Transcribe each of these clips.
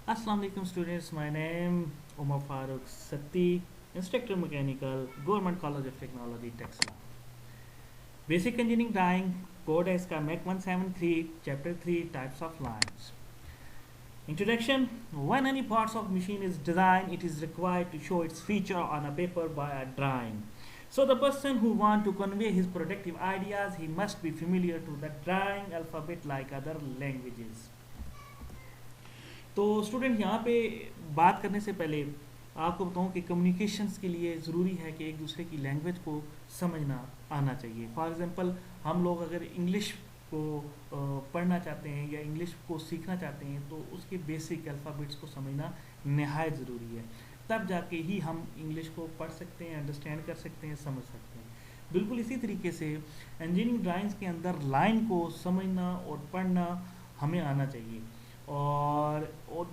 Assalamu alaikum students, my name Umar Farooq Satti, Instructor Mechanical, Government College of Technology, Texas. Basic Engineering Drawing, code है इसका MEC 173, Chapter 3, Types of Lines. Introduction. When any parts of machine is designed, it is required to show its feature on a paper by a drawing. So the person who want to convey his productive ideas, he must be familiar to the drawing alphabet like other languages. तो student यहाँ पे बात करने से पहले आपको बताऊँ कि कम्युनिकेशंस के लिए ज़रूरी है कि एक दूसरे की लैंग्वेज को समझना आना चाहिए। फॉर एग्जांपल हम लोग अगर इंग्लिश को पढ़ना चाहते हैं या इंग्लिश को सीखना चाहते हैं तो उसके बेसिक अल्फ़ाबेट्स को समझना नहायत ज़रूरी है, तब जाके ही हम इंग्लिश को पढ़ सकते हैं, अंडरस्टैंड कर सकते हैं, समझ सकते हैं। बिल्कुल इसी तरीके से इंजीनियरिंग ड्राइंग्स के अंदर लाइन को समझना और पढ़ना हमें आना चाहिए। और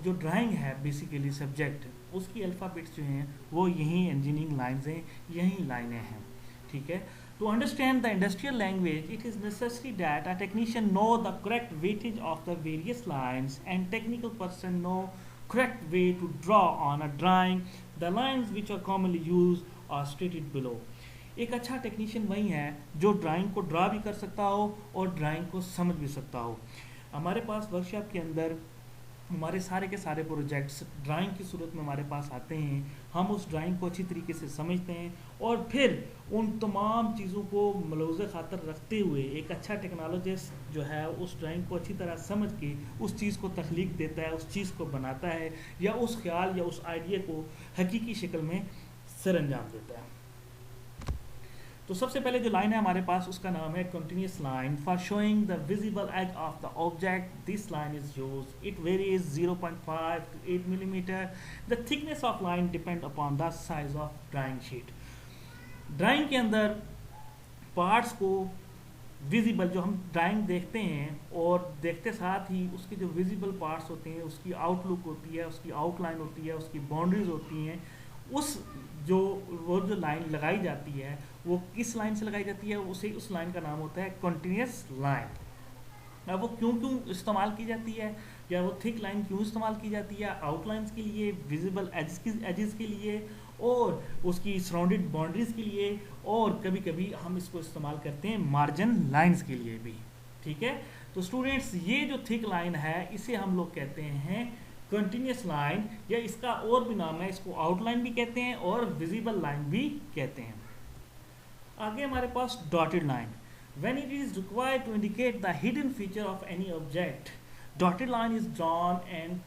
जो ड्राइंग है बेसिकली सब्जेक्ट उसकी अल्फ़ाबेट्स जो हैं वो यही इंजीनियरिंग लाइंस हैं, यही लाइनें हैं, ठीक है। To understand the industrial language it is necessary that a technician know the correct weightage of the various lines and technical person know correct way to draw on a drawing the lines which are commonly use are stated below. एक अच्छा technician वही है जो drawing को draw भी कर सकता हो और ड्राइंग को समझ भी सकता हो। हमारे पास वर्कशॉप के अंदर हमारे सारे के सारे प्रोजेक्ट्स ड्राइंग की सूरत में हमारे पास आते हैं। हम उस ड्राइंग को अच्छी तरीके से समझते हैं और फिर उन तमाम चीज़ों को मलूज़ खातर रखते हुए एक अच्छा टेक्नोलॉजिस्ट जो है उस ड्राइंग को अच्छी तरह समझ के उस चीज़ को तख्लीक देता है, उस चीज़ को बनाता है या उस ख्याल या उस आइडिया को हकीकी शक्ल में सरअंजाम देता है। तो सबसे पहले जो लाइन है हमारे पास उसका नाम है continuous line. For showing the visible edge of the object this line is used. It varies 0.5 to 8 millimeter. The thickness of line depend upon the size of drawing sheet. Drawing के अंदर parts को visible जो हम drawing देखते हैं और देखते साथ ही उसके जो विजिबल पार्ट्स होते हैं उसकी आउटलुक होती है, उसकी आउटलाइन होती है, उसकी बाउंड्रीज होती हैं, उस जो लाइन लगाई जाती है वो किस लाइन से लगाई जाती है उस लाइन का नाम होता है कंटिन्यूस लाइन। अब वो क्यों इस्तेमाल की जाती है या वो थिक लाइन क्यों इस्तेमाल की जाती है? आउटलाइंस के लिए, विजिबल एजेस के लिए और उसकी सराउंडेड बाउंड्रीज के लिए, और कभी कभी हम इसको इस्तेमाल करते हैं मार्जिन लाइंस के लिए भी, ठीक है। तो स्टूडेंट्स ये जो थिक लाइन है इसे हम लोग कहते हैं कंटिन्यूस लाइन, या इसका और भी नाम है, इसको आउटलाइन भी कहते हैं और विजिबल लाइन भी कहते हैं। आगे हमारे पास dotted line. When it is required to indicate the hidden feature of any object, dotted line is drawn and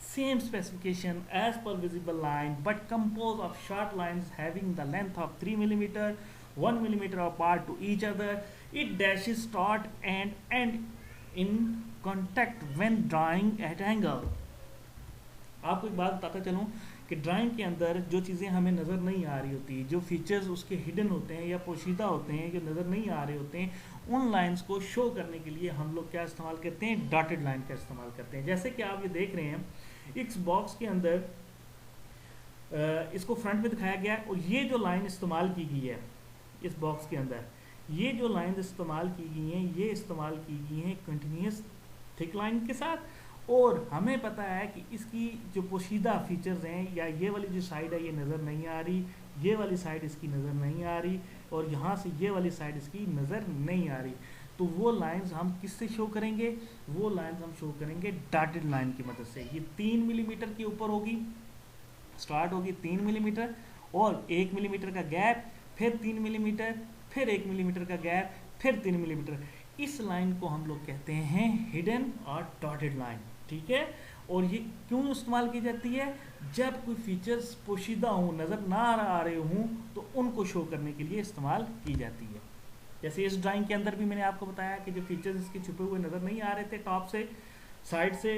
same specification as per visible line but composed of short lines having the length of 3 millimeter, 1 millimeter apart to each other. It dashes start and end in contact when drawing at angle. आपको एक बात बताता चलूँ कि drawing के अंदर जो चीज़ें हमें नज़र नहीं आ रही होती, जो फीचर्स उसके हिडन होते हैं या पोशीदा होते हैं, जो नज़र नहीं आ रहे होते हैं, उन लाइंस को शो करने के लिए हम लोग क्या इस्तेमाल करते हैं? डॉटेड लाइन का इस्तेमाल करते हैं। जैसे कि आप ये देख रहे हैं इस बॉक्स के अंदर इसको फ्रंट में दिखाया गया और ये जो लाइन इस्तेमाल की गई है इस बॉक्स के अंदर, ये जो लाइन इस्तेमाल की गई हैं ये इस्तेमाल की गई हैं कंटिन्यूस थिक लाइन के साथ। और हमें पता है कि इसकी जो पोशीदा फीचर्स हैं, या ये वाली जो साइड है ये नज़र नहीं आ रही, ये वाली साइड इसकी नज़र नहीं आ रही और यहाँ से ये वाली साइड इसकी नज़र नहीं आ रही, तो वो लाइंस हम किससे शो करेंगे? वो लाइंस हम शो करेंगे डॉटेड लाइन की मदद से। ये 3 मिलीमीटर के ऊपर होगी, स्टार्ट होगी 3 मिलीमीटर और 1 मिलीमीटर का गैप, फिर 3 मिलीमीटर, फिर 1 मिलीमीटर का गैप, फिर 3 मिलीमीटर। इस लाइन को हम लोग कहते हैं हिडन और डॉटेड लाइन, ठीक है। और ये क्यों इस्तेमाल की जाती है? जब कोई फीचर्स पोशीदा हों, नज़र ना आ रहे हों, तो उनको शो करने के लिए इस्तेमाल की जाती है। जैसे इस ड्राइंग के अंदर भी मैंने आपको बताया कि जो फीचर्स इसके छुपे हुए नज़र नहीं आ रहे थे टॉप से, साइड से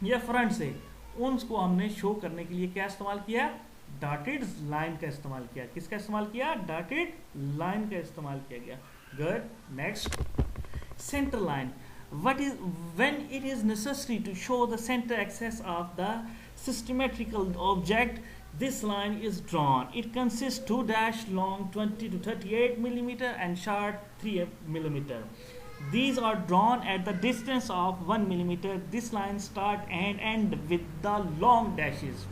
या फ्रंट से, उनको हमने शो करने के लिए क्या इस्तेमाल किया? डॉटेड लाइन का इस्तेमाल किया। किसका इस्तेमाल किया? डॉटेड लाइन का इस्तेमाल किया गया। Good, next, centre line. When it is necessary to show the center axis of the symmetrical object, this line is drawn. It consists 2 dash long 20 to 38 millimeter and short 3 millimeter. These are drawn at the distance of 1 millimeter. This line start and end with the long dashes.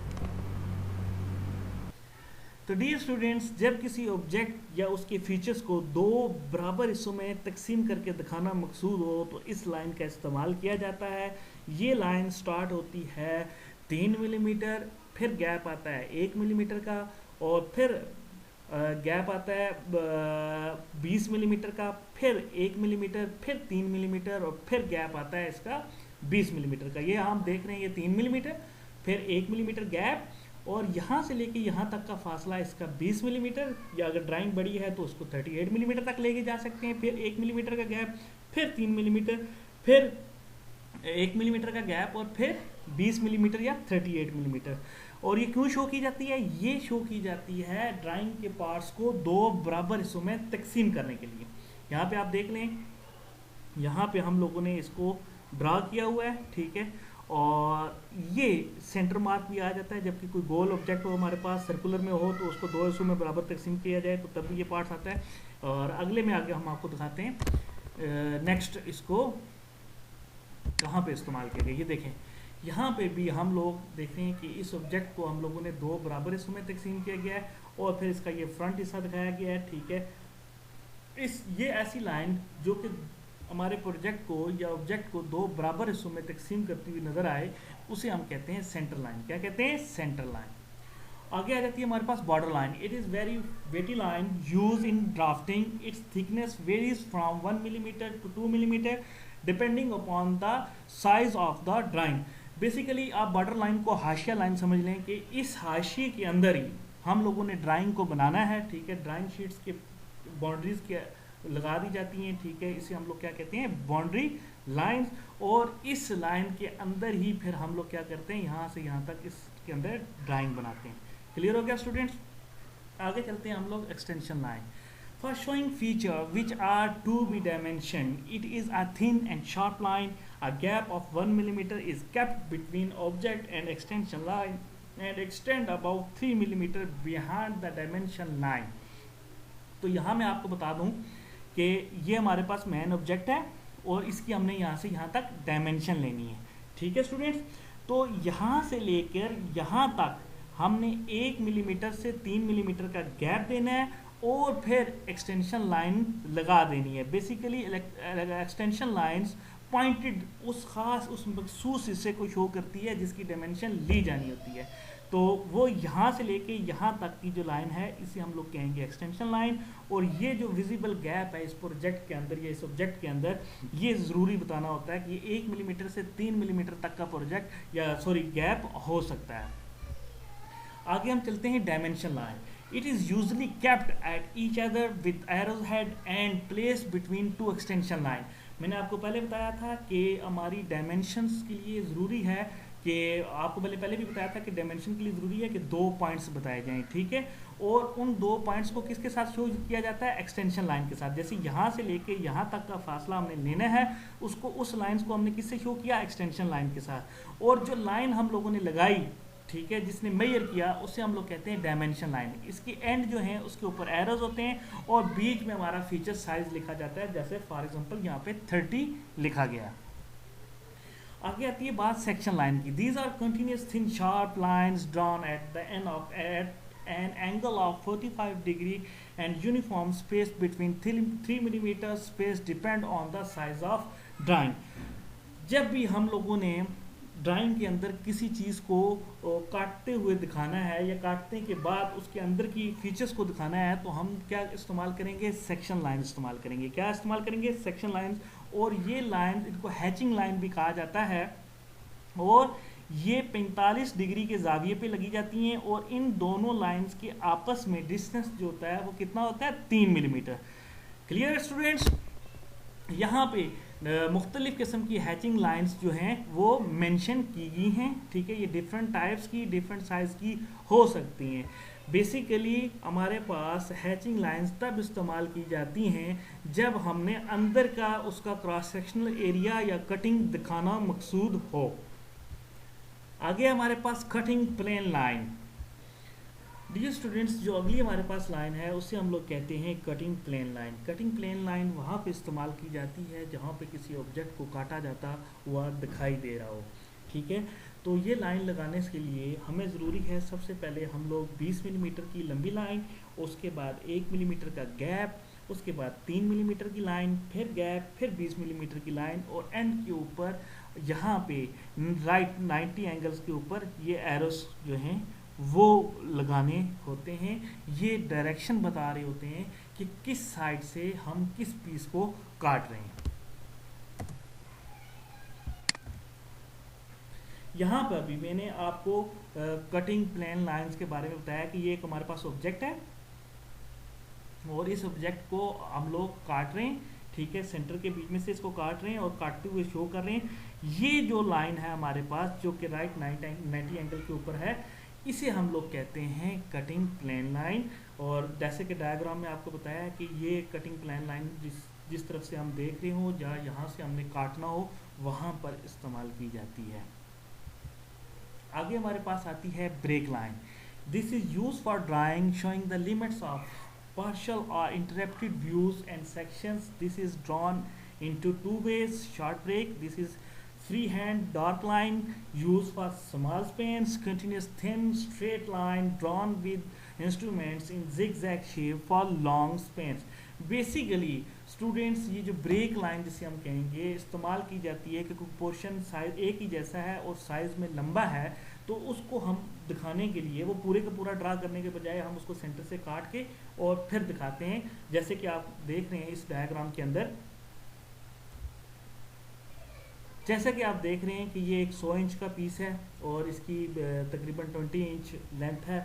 तो dear students, जब किसी object या उसके features को दो बराबर हिस्सों में तकसीम करके दिखाना मकसूद हो तो इस लाइन का इस्तेमाल किया जाता है। ये लाइन स्टार्ट होती है 3 मिलीमीटर, फिर गैप आता है 1 मिलीमीटर का, और फिर गैप आता है 20 मिलीमीटर का, फिर 1 मिलीमीटर, फिर 3 मिलीमीटर, और फिर गैप आता है इसका 20 मिलीमीटर का। ये हम देख रहे हैं, ये 3 मिलीमीटर, फिर 1 मिलीमीटर गैप, और यहाँ से लेके यहाँ तक का फासला इसका 20 मिलीमीटर, या अगर ड्राइंग बड़ी है तो उसको 38 मिलीमीटर तक लेके जा सकते हैं। फिर 1 मिलीमीटर का गैप, फिर 3 मिलीमीटर, फिर 1 मिलीमीटर का गैप, और फिर 20 मिलीमीटर या 38 मिलीमीटर। और ये क्यों शो की जाती है? ये शो की जाती है ड्राइंग के पार्ट्स को दो बराबर हिस्सों में तकसीम करने के लिए। यहाँ पे आप देख लें, यहाँ पे हम लोगों ने इसको ड्रा किया हुआ है, ठीक है, और ये सेंटर मार्क भी आ जाता है। जबकि कोई गोल ऑब्जेक्ट हो हमारे पास, सर्कुलर में हो, तो उसको दो हिस्सों में बराबर तकसीम किया जाए तो तब भी ये पार्ट्स आता है। और अगले में आगे हम आपको दिखाते हैं नेक्स्ट इसको कहाँ पे इस्तेमाल किया गया। ये देखें, यहाँ पे भी हम लोग देखते हैं कि इस ऑब्जेक्ट को हम लोगों ने दो बराबर हिस्सों में तकसीम किया गया है, और फिर इसका ये फ्रंट हिस्सा दिखाया गया है, ठीक है। ये ऐसी लाइन जो कि हमारे प्रोजेक्ट को या ऑब्जेक्ट को दो बराबर हिस्सों में तकसीम करती हुई नजर आए, उसे हम कहते हैं सेंटर लाइन। क्या कहते हैं? Centre line. आगे आ जाती है हमारे पास border line. It is very weighty line use in drafting. Its thickness varies from 1 millimetre to 2 millimetre depending upon the size of the drawing. Basically आप बॉर्डर लाइन को हाशिया लाइन समझ लें कि इस हाशिए के अंदर ही हम लोगों ने ड्राइंग को बनाना है, ठीक है। ड्राइंग शीट्स के बाउंड्रीज के लगा दी जाती हैं, ठीक है। इसे हम लोग क्या कहते हैं? Boundary lines. और इस लाइन के अंदर ही फिर हम लोग क्या करते हैं, यहाँ से यहाँ तक इसके अंदर ड्राइंग बनाते हैं। क्लियर हो गया स्टूडेंट्स? आगे चलते हैं हम लोग extension line. For showing feature which are to be dimensioned, it is a thin and sharp line. A gap of 1 millimeter is kept between object and extension line and extend about 3 millimeter behind the dimension line. तो यहाँ मैं आपको बता दूँ कि ये हमारे पास main object है और इसकी हमने यहाँ से यहाँ तक डायमेंशन लेनी है, ठीक है स्टूडेंट्स। तो यहाँ से लेकर यहाँ तक हमने 1 मिलीमीटर से 3 मिलीमीटर का गैप देना है और फिर एक्सटेंशन लाइन लगा देनी है। बेसिकली एक्सटेंशन लाइंस पॉइंटेड उस खास उस मखसूस हिस्से को शो करती है जिसकी डायमेंशन ली जानी होती है। तो वो यहाँ से लेके यहाँ तक की जो लाइन है इसे हम लोग कहेंगे एक्सटेंशन लाइन। और ये जो विजिबल गैप है इस प्रोजेक्ट के अंदर या इस ऑब्जेक्ट के अंदर, ये ज़रूरी बताना होता है कि 1 मिलीमीटर से 3 मिलीमीटर तक का प्रोजेक्ट या गैप हो सकता है। आगे हम चलते हैं dimension line. It is usually kept at each other with arrows head and placed between two extension line. मैंने आपको पहले बताया था कि हमारी डायमेंशंस के लिए ज़रूरी है कि आपको पहले भी बताया था कि डायमेंशन के लिए ज़रूरी है कि 2 पॉइंट्स बताए जाएं, ठीक है। और उन 2 पॉइंट्स को किसके साथ शो किया जाता है? एक्सटेंशन लाइन के साथ। जैसे यहाँ से लेके यहाँ तक का फासला हमने लेना है, उसको उस लाइन्स को हमने किससे शो किया? एक्सटेंशन लाइन के साथ। और जो लाइन हम लोगों ने लगाई, ठीक है, जिसने मेजर किया, उससे हम लोग कहते हैं डायमेंशन लाइन। इसकी एंड जो है उसके ऊपर एरोज होते हैं और बीच में हमारा फीचर साइज लिखा जाता है। जैसे फॉर एग्जांपल यहाँ पे 30 लिखा गया। आगे आती है बात सेक्शन लाइन की। These are continuous thin sharp lines drawn at the end of at an angle of 45 degree and uniform space between 3 millimetre space depend on the size of drawing. जब भी हम लोगों ने ड्राइंग के अंदर किसी चीज़ को काटते हुए दिखाना है या काटने के बाद उसके अंदर की फीचर्स को दिखाना है, तो हम क्या इस्तेमाल करेंगे? सेक्शन लाइन इस्तेमाल करेंगे। क्या इस्तेमाल करेंगे? Section line. और ये लाइन, इनको हैचिंग लाइन भी कहा जाता है, और ये 45 डिग्री के जाविये पे लगी जाती हैं। और इन दोनों लाइंस के आपस में डिस्टेंस जो होता है वो कितना होता है? 3 मिलीमीटर। Clear students? यहाँ पे मुख्तलिफ किस्म की हैचिंग लाइंस जो हैं वो मेंशन की गई हैं, ठीक है। ये डिफरेंट टाइप्स की, डिफरेंट साइज़ की हो सकती हैं। बेसिकली हमारे पास हैचिंग लाइंस तब इस्तेमाल की जाती हैं जब हमने अंदर का उसका क्रॉस सेक्शनल एरिया या कटिंग दिखाना मकसूद हो। आगे हमारे पास cutting plane line. Dear students, जो अगली हमारे पास लाइन है उसे हम लोग कहते हैं cutting plane line. Cutting plane line वहाँ पे इस्तेमाल की जाती है जहाँ पे किसी ऑब्जेक्ट को काटा जाता हुआ दिखाई दे रहा हो। ठीक है, तो ये लाइन लगाने के लिए हमें ज़रूरी है सबसे पहले हम लोग 20 मिलीमीटर की लंबी लाइन, उसके बाद 1 मिलीमीटर का गैप, उसके बाद 3 मिलीमीटर की लाइन, फिर गैप, फिर 20 मिलीमीटर की लाइन, और एंड के ऊपर यहाँ पे राइट 90 एंगल्स के ऊपर ये एरोस जो हैं वो लगाने होते हैं। ये डायरेक्शन बता रहे होते हैं कि किस साइड से हम किस पीस को काट रहे हैं। यहाँ पर भी मैंने आपको कटिंग प्लेन लाइंस के बारे में बताया कि ये एक हमारे पास ऑब्जेक्ट है और इस ऑब्जेक्ट को हम लोग काट रहे हैं। ठीक है, सेंटर के बीच में से इसको काट रहे हैं और काटते हुए शो कर रहे हैं। ये जो लाइन है हमारे पास जो कि राइट 90 एंगल के ऊपर है, इसे हम लोग कहते हैं कटिंग प्लेन लाइन। और जैसे कि डायग्राम में आपको बताया कि ये कटिंग प्लेन लाइन जिस तरफ से हम देख रहे हो या यहाँ से हमने काटना हो वहाँ पर इस्तेमाल की जाती है। आगे हमारे पास आती है break line. This is use for drawing showing the limits of partial or interrupted views and sections. This is drawn into two ways. Short break, this is freehand dark line used for small spans. Continuous thin straight line drawn with instruments in zigzag shape for long spans. Basically students, ये जो break line जिसे हम कहेंगे इस्तेमाल की जाती है कि कोई पोर्शन साइज एक ही जैसा है और साइज में लंबा है, तो उसको हम दिखाने के लिए वो पूरे का पूरा ड्रा करने के बजाय हम उसको सेंटर से काट के और फिर दिखाते हैं। जैसे कि आप देख रहे हैं इस डायग्राम के अंदर, जैसा कि आप देख रहे हैं कि ये एक 100 इंच का पीस है और इसकी तकरीबन 20 इंच लेंथ है,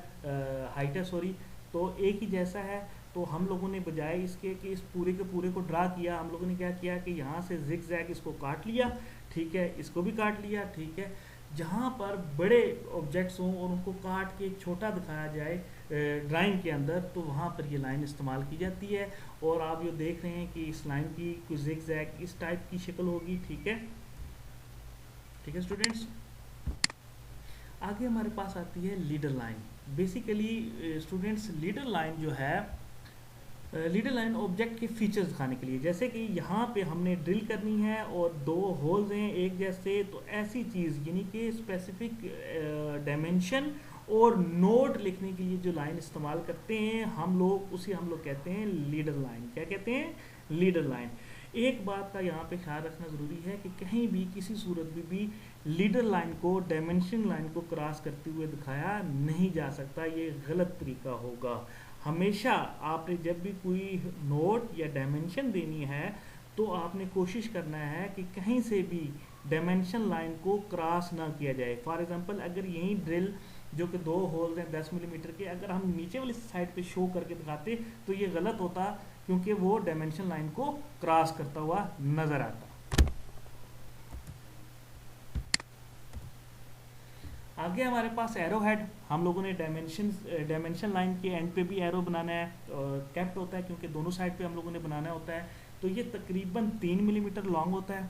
हाइट है सॉरी। तो एक ही जैसा है, तो हम लोगों ने बजाय इसके कि इस पूरे के पूरे को ड्रा किया, हम लोगों ने क्या किया कि यहाँ से जिग जैग इसको काट लिया। ठीक है, इसको भी काट लिया। ठीक है, जहाँ पर बड़े ऑब्जेक्ट्स हों और उनको काट के एक छोटा दिखाया जाए ड्राइंग के अंदर, तो वहाँ पर ये लाइन इस्तेमाल की जाती है। और आप ये देख रहे हैं कि इस लाइन की कुछ जिग जैग इस टाइप की शक्ल होगी। ठीक है, ठीक है स्टूडेंट्स। आगे हमारे पास आती है leader line. Basically students, leader line जो है, लीडर लाइन ऑब्जेक्ट के फीचर्स दिखाने के लिए, जैसे कि यहाँ पे हमने ड्रिल करनी है और दो होल्स हैं एक जैसे, तो ऐसी चीज़ यानी कि स्पेसिफिक डायमेंशन और नोड लिखने के लिए जो लाइन इस्तेमाल करते हैं हम लोग, उसे हम लोग कहते हैं लीडर लाइन। क्या कहते हैं? Leader line. एक बात का यहाँ पे ख्याल रखना ज़रूरी है कि कहीं भी किसी सूरत में भी लीडर लाइन को डायमेंशन लाइन को क्रॉस करते हुए दिखाया नहीं जा सकता, ये गलत तरीका होगा। हमेशा आपने जब भी कोई नोट या डायमेंशन देनी है तो आपने कोशिश करना है कि कहीं से भी डायमेंशन लाइन को क्रॉस ना किया जाए। फॉर एग्जांपल, अगर यही ड्रिल जो कि 2 होल्स हैं 10 मिलीमीटर के, अगर हम नीचे वाली साइड पे शो करके दिखाते तो ये गलत होता, क्योंकि वो डायमेंशन लाइन को क्रॉस करता हुआ नजर आता। आगे हमारे पास एरो हेड। हम लोगों ने डायमेंशन लाइन के एंड पे भी एरो बनाना है, कैप्ट होता है क्योंकि दोनों साइड पे हम लोगों ने बनाना होता है। तो ये तकरीबन 3 मिलीमीटर लॉन्ग होता है।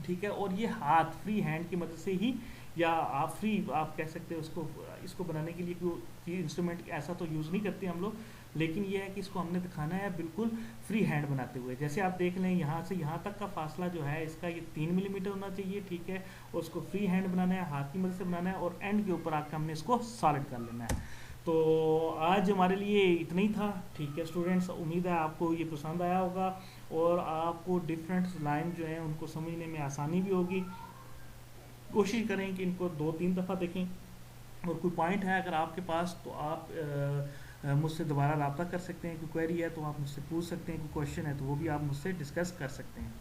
ठीक है, और ये हाथ फ्री हैंड की मदद से ही, या आप कह सकते हैं उसको, इसको बनाने के लिए कोई इंस्ट्रूमेंट ऐसा तो यूज़ नहीं करते हम लोग, लेकिन ये है कि इसको हमने दिखाना है बिल्कुल फ्री हैंड बनाते हुए। जैसे आप देख लें यहाँ से यहाँ तक का फासला जो है इसका ये 3 मिलीमीटर होना चाहिए। ठीक है, और उसको फ्री हैंड बनाना है, हाथ की मदद से बनाना है, और एंड के ऊपर आकर हमने इसको सॉलिड कर लेना है। तो आज हमारे लिए इतना ही था। ठीक है स्टूडेंट्स, उम्मीद है आपको ये पसंद आया होगा और आपको डिफरेंट लाइन जो है उनको समझने में आसानी भी होगी। कोशिश करें कि इनको 2-3 दफ़ा देखें, और कोई पॉइंट है अगर आपके पास तो आप मुझसे दोबारा रब्ता कर सकते हैं। कोई क्वेरी है तो आप मुझसे पूछ सकते हैं, कोई क्वेश्चन है तो वो भी आप मुझसे डिस्कस कर सकते हैं।